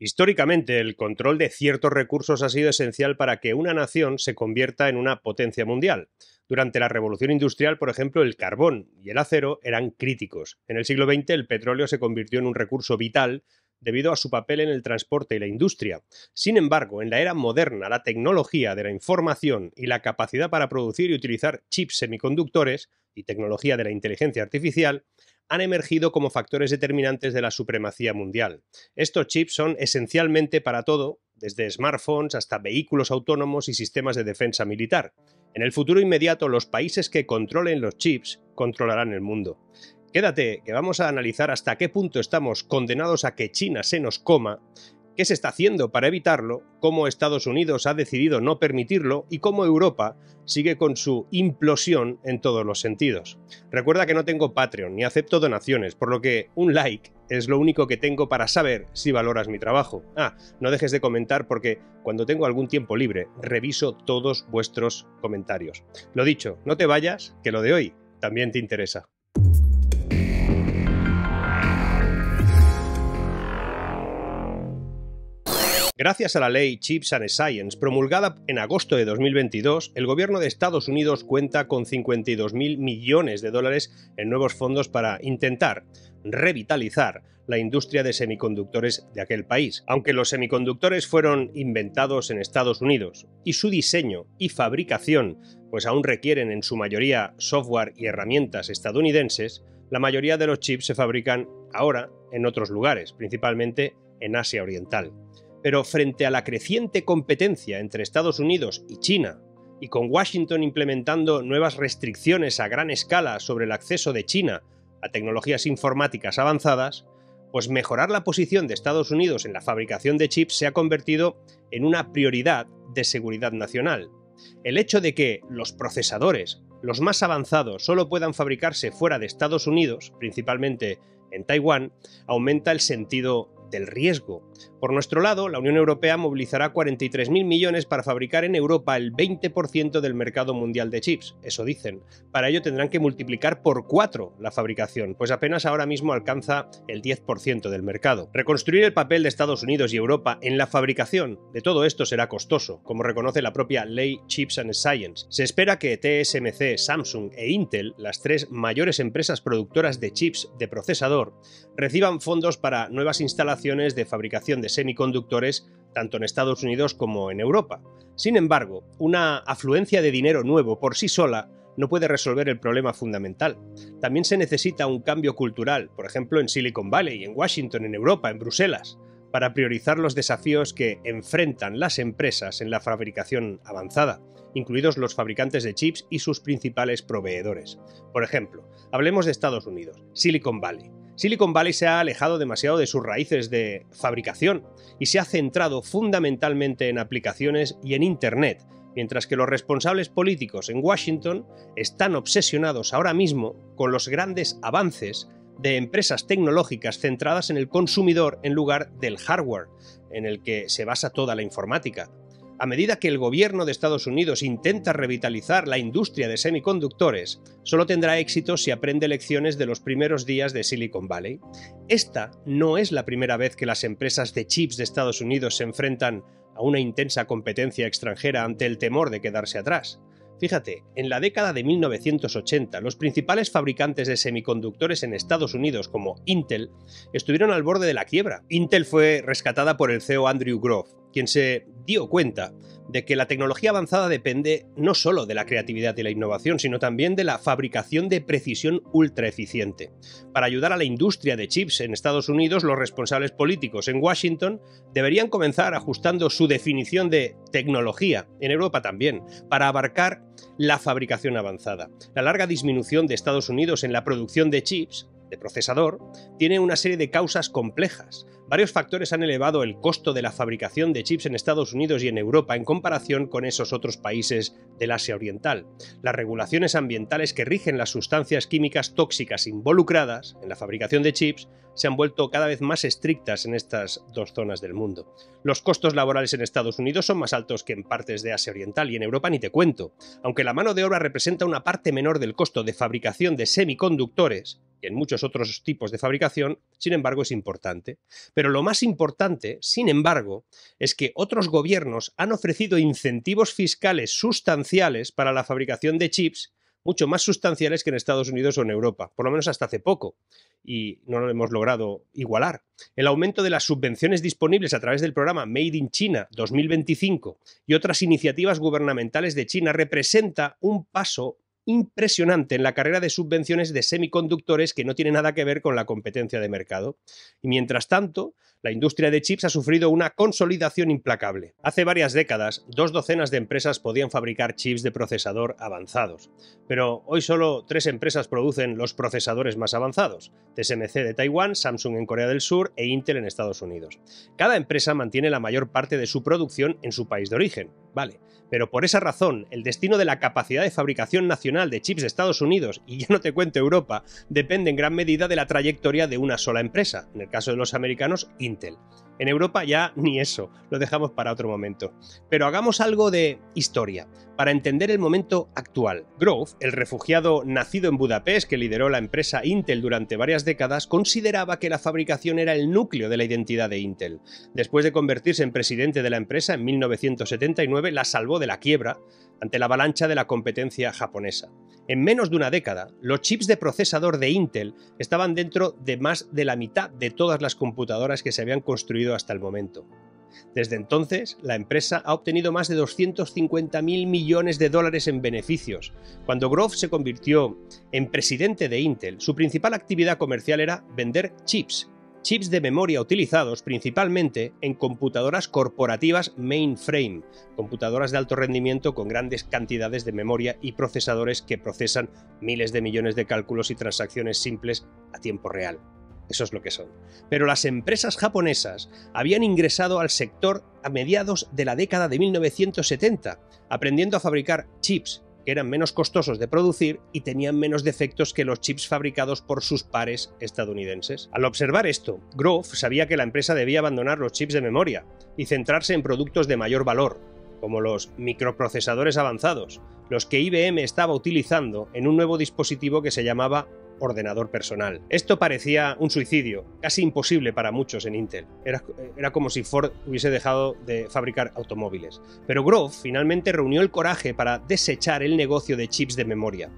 Históricamente, el control de ciertos recursos ha sido esencial para que una nación se convierta en una potencia mundial. Durante la Revolución Industrial, por ejemplo, el carbón y el acero eran críticos. En el siglo XX, el petróleo se convirtió en un recurso vital debido a su papel en el transporte y la industria. Sin embargo, en la era moderna, la tecnología de la información y la capacidad para producir y utilizar chips semiconductores y tecnología de la inteligencia artificial han emergido como factores determinantes de la supremacía mundial. Estos chips son esencialmente para todo, desde smartphones hasta vehículos autónomos y sistemas de defensa militar. En el futuro inmediato, los países que controlen los chips controlarán el mundo. Quédate, que vamos a analizar hasta qué punto estamos condenados a que China se nos coma, qué se está haciendo para evitarlo, cómo Estados Unidos ha decidido no permitirlo y cómo Europa sigue con su implosión en todos los sentidos. Recuerda que no tengo Patreon ni acepto donaciones, por lo que un like es lo único que tengo para saber si valoras mi trabajo. No dejes de comentar porque cuando tengo algún tiempo libre reviso todos vuestros comentarios. Lo dicho, no te vayas, que lo de hoy también te interesa. Gracias a la ley Chips and Science, promulgada en agosto de 2022, el gobierno de Estados Unidos cuenta con 52.000 millones de dólares en nuevos fondos para intentar revitalizar la industria de semiconductores de aquel país. Aunque los semiconductores fueron inventados en Estados Unidos y su diseño y fabricación pues aún requieren en su mayoría software y herramientas estadounidenses, la mayoría de los chips se fabrican ahora en otros lugares, principalmente en Asia Oriental. Pero frente a la creciente competencia entre Estados Unidos y China, y con Washington implementando nuevas restricciones a gran escala sobre el acceso de China a tecnologías informáticas avanzadas, pues mejorar la posición de Estados Unidos en la fabricación de chips se ha convertido en una prioridad de seguridad nacional. El hecho de que los procesadores, los más avanzados, solo puedan fabricarse fuera de Estados Unidos, principalmente en Taiwán, aumenta el sentido del riesgo. Por nuestro lado, la Unión Europea movilizará 43.000 millones para fabricar en Europa el 20% del mercado mundial de chips, eso dicen. Para ello tendrán que multiplicar por 4 la fabricación, pues apenas ahora mismo alcanza el 10% del mercado. Reconstruir el papel de Estados Unidos y Europa en la fabricación de todo esto será costoso, como reconoce la propia ley Chips and Science. Se espera que TSMC, Samsung e Intel, las tres mayores empresas productoras de chips de procesador, reciban fondos para nuevas instalaciones de fabricación de semiconductores tanto en Estados Unidos como en Europa. Sin embargo, una afluencia de dinero nuevo por sí sola no puede resolver el problema fundamental. También se necesita un cambio cultural, por ejemplo en Silicon Valley, en Washington, en Europa, en Bruselas, para priorizar los desafíos que enfrentan las empresas en la fabricación avanzada, incluidos los fabricantes de chips y sus principales proveedores. Por ejemplo, hablemos de Estados Unidos, Silicon Valley. Silicon Valley se ha alejado demasiado de sus raíces de fabricación y se ha centrado fundamentalmente en aplicaciones y en Internet, mientras que los responsables políticos en Washington están obsesionados ahora mismo con los grandes avances de empresas tecnológicas centradas en el consumidor en lugar del hardware, en el que se basa toda la informática. A medida que el gobierno de Estados Unidos intenta revitalizar la industria de semiconductores, solo tendrá éxito si aprende lecciones de los primeros días de Silicon Valley. Esta no es la primera vez que las empresas de chips de Estados Unidos se enfrentan a una intensa competencia extranjera ante el temor de quedarse atrás. Fíjate, en la década de 1980, los principales fabricantes de semiconductores en Estados Unidos, como Intel, estuvieron al borde de la quiebra. Intel fue rescatada por el CEO Andrew Grove, quien se dio cuenta de que la tecnología avanzada depende no solo de la creatividad y la innovación, sino también de la fabricación de precisión ultra eficiente. Para ayudar a la industria de chips en Estados Unidos, los responsables políticos en Washington deberían comenzar ajustando su definición de tecnología, en Europa también, para abarcar la fabricación avanzada. La larga disminución de Estados Unidos en la producción de chips, de procesador, tiene una serie de causas complejas. Varios factores han elevado el costo de la fabricación de chips en Estados Unidos y en Europa en comparación con esos otros países del Asia Oriental. Las regulaciones ambientales que rigen las sustancias químicas tóxicas involucradas en la fabricación de chips se han vuelto cada vez más estrictas en estas dos zonas del mundo. Los costos laborales en Estados Unidos son más altos que en partes de Asia Oriental y en Europa ni te cuento. Aunque la mano de obra representa una parte menor del costo de fabricación de semiconductores, que en muchos otros tipos de fabricación, sin embargo es importante. Pero lo más importante, sin embargo, es que otros gobiernos han ofrecido incentivos fiscales sustanciales para la fabricación de chips, mucho más sustanciales que en Estados Unidos o en Europa, por lo menos hasta hace poco, y no lo hemos logrado igualar. El aumento de las subvenciones disponibles a través del programa Made in China 2025 y otras iniciativas gubernamentales de China representa un paso impresionante en la carrera de subvenciones de semiconductores que no tiene nada que ver con la competencia de mercado. Y mientras tanto, la industria de chips ha sufrido una consolidación implacable. Hace varias décadas, 2 docenas de empresas podían fabricar chips de procesador avanzados, pero hoy solo 3 empresas producen los procesadores más avanzados: TSMC de Taiwán, Samsung en Corea del Sur e Intel en Estados Unidos. Cada empresa mantiene la mayor parte de su producción en su país de origen, vale, pero por esa razón, el destino de la capacidad de fabricación nacional de chips de Estados Unidos, y ya no te cuento Europa, depende en gran medida de la trayectoria de una sola empresa, en el caso de los americanos, Intel. En Europa ya ni eso, lo dejamos para otro momento. Pero hagamos algo de historia, para entender el momento actual. Grove, el refugiado nacido en Budapest que lideró la empresa Intel durante varias décadas, consideraba que la fabricación era el núcleo de la identidad de Intel. Después de convertirse en presidente de la empresa en 1979, la salvó de la quiebra ante la avalancha de la competencia japonesa. En menos de una década, los chips de procesador de Intel estaban dentro de más de la mitad de todas las computadoras que se habían construido hasta el momento. Desde entonces, la empresa ha obtenido más de 250.000 millones de dólares en beneficios. Cuando Grove se convirtió en presidente de Intel, su principal actividad comercial era vender chips de memoria utilizados principalmente en computadoras corporativas mainframe, computadoras de alto rendimiento con grandes cantidades de memoria y procesadores que procesan miles de millones de cálculos y transacciones simples a tiempo real. Eso es lo que son. Pero las empresas japonesas habían ingresado al sector a mediados de la década de 1970, aprendiendo a fabricar chips que eran menos costosos de producir y tenían menos defectos que los chips fabricados por sus pares estadounidenses. Al observar esto, Grove sabía que la empresa debía abandonar los chips de memoria y centrarse en productos de mayor valor, como los microprocesadores avanzados, los que IBM estaba utilizando en un nuevo dispositivo que se llamaba ordenador personal. Esto parecía un suicidio, casi imposible para muchos en Intel. Era como si Ford hubiese dejado de fabricar automóviles. Pero Grove finalmente reunió el coraje para desechar el negocio de chips de memoria,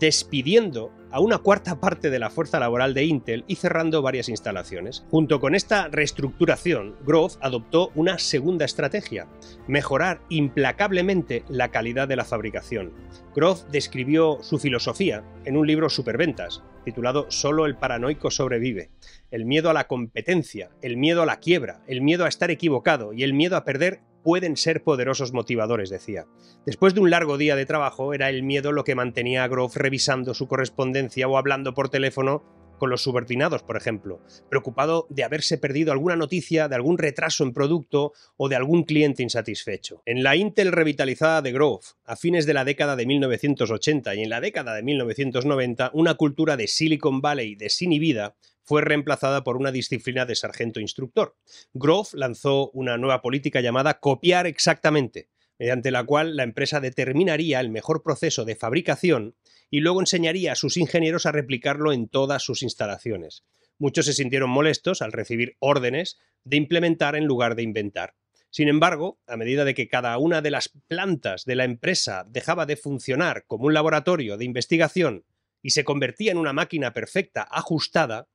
despidiendo a una cuarta parte de la fuerza laboral de Intel y cerrando varias instalaciones. Junto con esta reestructuración, Grove adoptó una segunda estrategia: mejorar implacablemente la calidad de la fabricación. Grove describió su filosofía en un libro superventas, titulado Solo el paranoico sobrevive. El miedo a la competencia, el miedo a la quiebra, el miedo a estar equivocado y el miedo a perder pueden ser poderosos motivadores, decía. Después de un largo día de trabajo, era el miedo lo que mantenía a Grove revisando su correspondencia o hablando por teléfono con los subordinados, por ejemplo, preocupado de haberse perdido alguna noticia de algún retraso en producto o de algún cliente insatisfecho. En la Intel revitalizada de Grove, a fines de la década de 1980 y en la década de 1990, una cultura de Silicon Valley desinhibida fue reemplazada por una disciplina de sargento instructor. Grove lanzó una nueva política llamada copiar exactamente, mediante la cual la empresa determinaría el mejor proceso de fabricación y luego enseñaría a sus ingenieros a replicarlo en todas sus instalaciones. Muchos se sintieron molestos al recibir órdenes de implementar en lugar de inventar. Sin embargo, a medida de que cada una de las plantas de la empresa dejaba de funcionar como un laboratorio de investigación y se convertía en una máquina perfecta ajustada,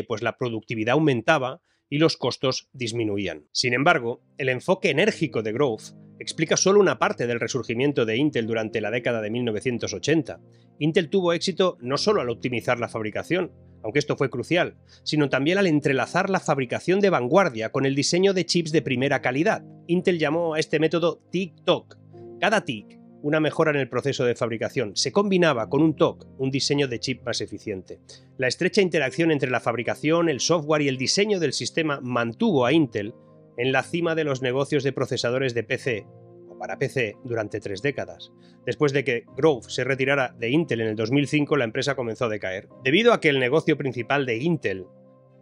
pues la productividad aumentaba y los costos disminuían. Sin embargo, el enfoque enérgico de Grove explica solo una parte del resurgimiento de Intel durante la década de 1980. Intel tuvo éxito no solo al optimizar la fabricación, aunque esto fue crucial, sino también al entrelazar la fabricación de vanguardia con el diseño de chips de primera calidad. Intel llamó a este método tick-tock. Cada tick, una mejora en el proceso de fabricación, se combinaba con un toque, un diseño de chip más eficiente. La estrecha interacción entre la fabricación, el software y el diseño del sistema mantuvo a Intel en la cima de los negocios de procesadores de PC, o para PC, durante 3 décadas. Después de que Grove se retirara de Intel en el 2005, la empresa comenzó a decaer. Debido a que el negocio principal de Intel,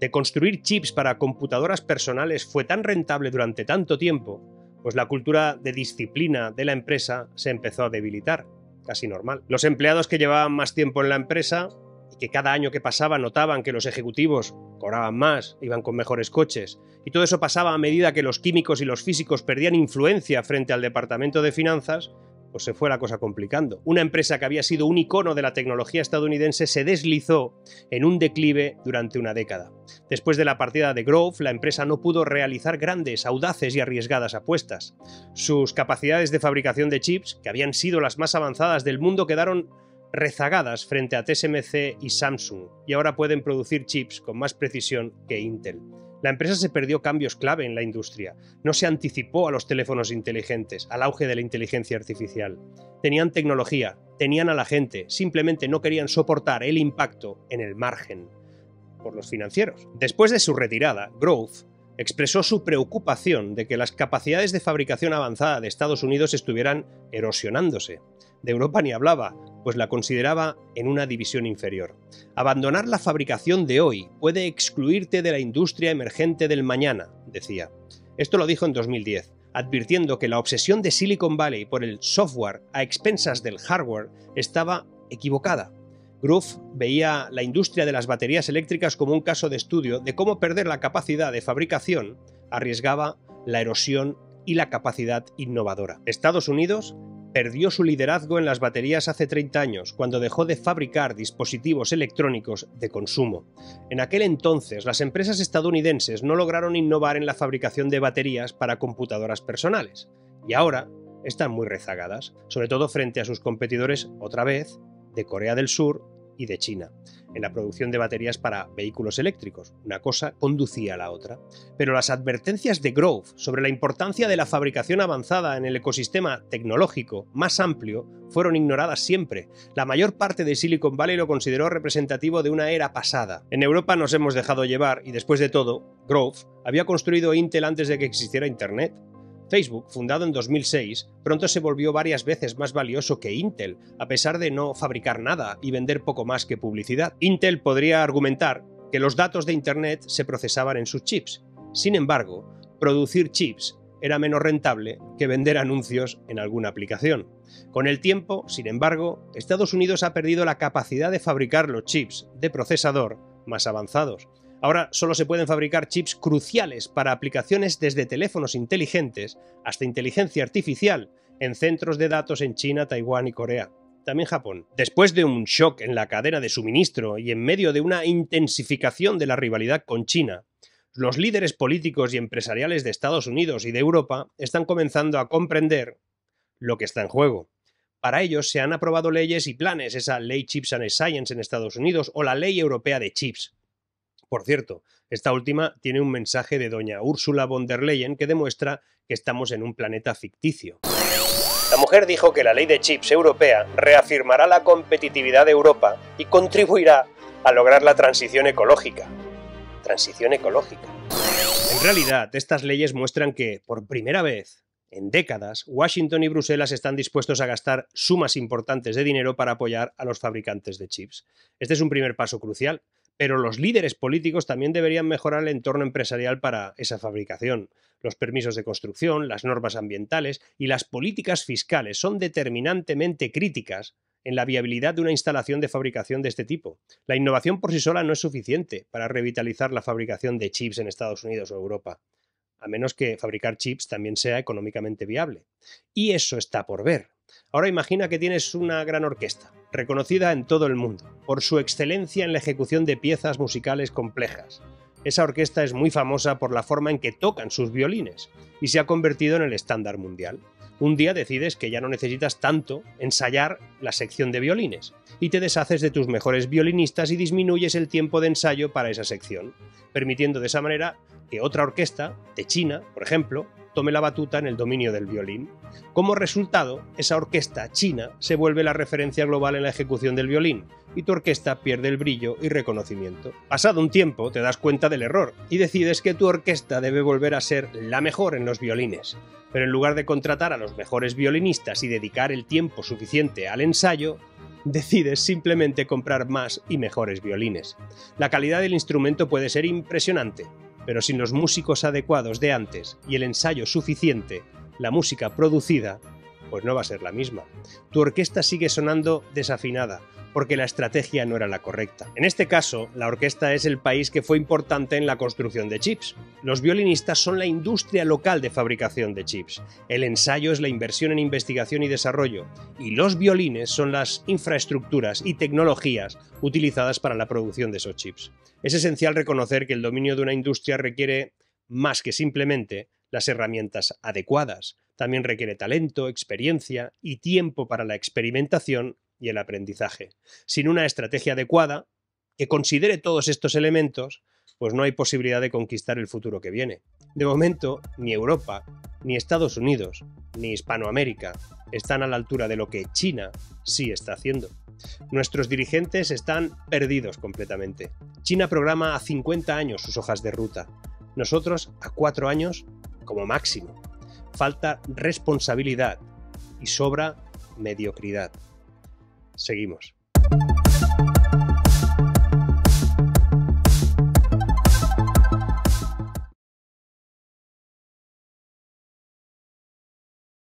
de construir chips para computadoras personales, fue tan rentable durante tanto tiempo, pues la cultura de disciplina de la empresa se empezó a debilitar, casi normal. Los empleados que llevaban más tiempo en la empresa que cada año que pasaba notaban que los ejecutivos cobraban más, iban con mejores coches, y todo eso pasaba a medida que los químicos y los físicos perdían influencia frente al departamento de finanzas, pues se fue la cosa complicando. Una empresa que había sido un icono de la tecnología estadounidense se deslizó en un declive durante una década. Después de la partida de Grove, la empresa no pudo realizar grandes, audaces y arriesgadas apuestas. Sus capacidades de fabricación de chips, que habían sido las más avanzadas del mundo, quedaron rezagadas frente a TSMC y Samsung, y ahora pueden producir chips con más precisión que Intel. La empresa se perdió cambios clave en la industria, no se anticipó a los teléfonos inteligentes, al auge de la inteligencia artificial. Tenían tecnología, tenían a la gente, simplemente no querían soportar el impacto en el margen por los financieros. Después de su retirada, Grove expresó su preocupación de que las capacidades de fabricación avanzada de Estados Unidos estuvieran erosionándose. De Europa ni hablaba, pues la consideraba en una división inferior. Abandonar la fabricación de hoy puede excluirte de la industria emergente del mañana, decía. Esto lo dijo en 2010, advirtiendo que la obsesión de Silicon Valley por el software a expensas del hardware estaba equivocada. Grove veía la industria de las baterías eléctricas como un caso de estudio de cómo perder la capacidad de fabricación arriesgaba la erosión y la capacidad innovadora. Estados Unidos perdió su liderazgo en las baterías hace 30 años, cuando dejó de fabricar dispositivos electrónicos de consumo. En aquel entonces, las empresas estadounidenses no lograron innovar en la fabricación de baterías para computadoras personales, y ahora están muy rezagadas, sobre todo frente a sus competidores, otra vez, de Corea del Sur y de China, en la producción de baterías para vehículos eléctricos. Una cosa conducía a la otra. Pero las advertencias de Grove sobre la importancia de la fabricación avanzada en el ecosistema tecnológico más amplio fueron ignoradas siempre. La mayor parte de Silicon Valley lo consideró representativo de una era pasada. En Europa nos hemos dejado llevar y, después de todo, Grove había construido Intel antes de que existiera Internet. Facebook, fundado en 2006, pronto se volvió varias veces más valioso que Intel, a pesar de no fabricar nada y vender poco más que publicidad. Intel podría argumentar que los datos de Internet se procesaban en sus chips. Sin embargo, producir chips era menos rentable que vender anuncios en alguna aplicación. Con el tiempo, sin embargo, Estados Unidos ha perdido la capacidad de fabricar los chips de procesador más avanzados. Ahora solo se pueden fabricar chips cruciales para aplicaciones desde teléfonos inteligentes hasta inteligencia artificial en centros de datos en China, Taiwán y Corea. También Japón. Después de un shock en la cadena de suministro y en medio de una intensificación de la rivalidad con China, los líderes políticos y empresariales de Estados Unidos y de Europa están comenzando a comprender lo que está en juego. Para ello se han aprobado leyes y planes, esa Ley Chips and Science en Estados Unidos o la Ley Europea de Chips. Por cierto, esta última tiene un mensaje de doña Ursula von der Leyen que demuestra que estamos en un planeta ficticio. La mujer dijo que la ley de chips europea reafirmará la competitividad de Europa y contribuirá a lograr la transición ecológica. Transición ecológica. En realidad, estas leyes muestran que, por primera vez en décadas, Washington y Bruselas están dispuestos a gastar sumas importantes de dinero para apoyar a los fabricantes de chips. Este es un primer paso crucial. Pero los líderes políticos también deberían mejorar el entorno empresarial para esa fabricación. Los permisos de construcción, las normas ambientales y las políticas fiscales son determinantemente críticas en la viabilidad de una instalación de fabricación de este tipo. La innovación por sí sola no es suficiente para revitalizar la fabricación de chips en Estados Unidos o Europa, a menos que fabricar chips también sea económicamente viable. Y eso está por ver. Ahora imagina que tienes una gran orquesta, reconocida en todo el mundo, por su excelencia en la ejecución de piezas musicales complejas. Esa orquesta es muy famosa por la forma en que tocan sus violines y se ha convertido en el estándar mundial. Un día decides que ya no necesitas tanto ensayar la sección de violines y te deshaces de tus mejores violinistas y disminuyes el tiempo de ensayo para esa sección, permitiendo de esa manera que otra orquesta, de China, por ejemplo, tome la batuta en el dominio del violín. Como resultado, esa orquesta china se vuelve la referencia global en la ejecución del violín y tu orquesta pierde el brillo y reconocimiento. Pasado un tiempo te das cuenta del error y decides que tu orquesta debe volver a ser la mejor en los violines. Pero en lugar de contratar a los mejores violinistas y dedicar el tiempo suficiente al ensayo, decides simplemente comprar más y mejores violines. La calidad del instrumento puede ser impresionante, pero sin los músicos adecuados de antes y el ensayo suficiente, la música producida pues no va a ser la misma. Tu orquesta sigue sonando desafinada, porque la estrategia no era la correcta. En este caso, la orquesta es el país que fue importante en la construcción de chips. Los violinistas son la industria local de fabricación de chips. El ensayo es la inversión en investigación y desarrollo. Y los violines son las infraestructuras y tecnologías utilizadas para la producción de esos chips. Es esencial reconocer que el dominio de una industria requiere más que simplemente las herramientas adecuadas. También requiere talento, experiencia y tiempo para la experimentación y el aprendizaje. Sin una estrategia adecuada, que considere todos estos elementos, pues no hay posibilidad de conquistar el futuro que viene. De momento, ni Europa, ni Estados Unidos, ni Hispanoamérica están a la altura de lo que China sí está haciendo. Nuestros dirigentes están perdidos completamente. China programa a 50 años sus hojas de ruta. Nosotros a 4 años como máximo. Falta responsabilidad y sobra mediocridad. Seguimos.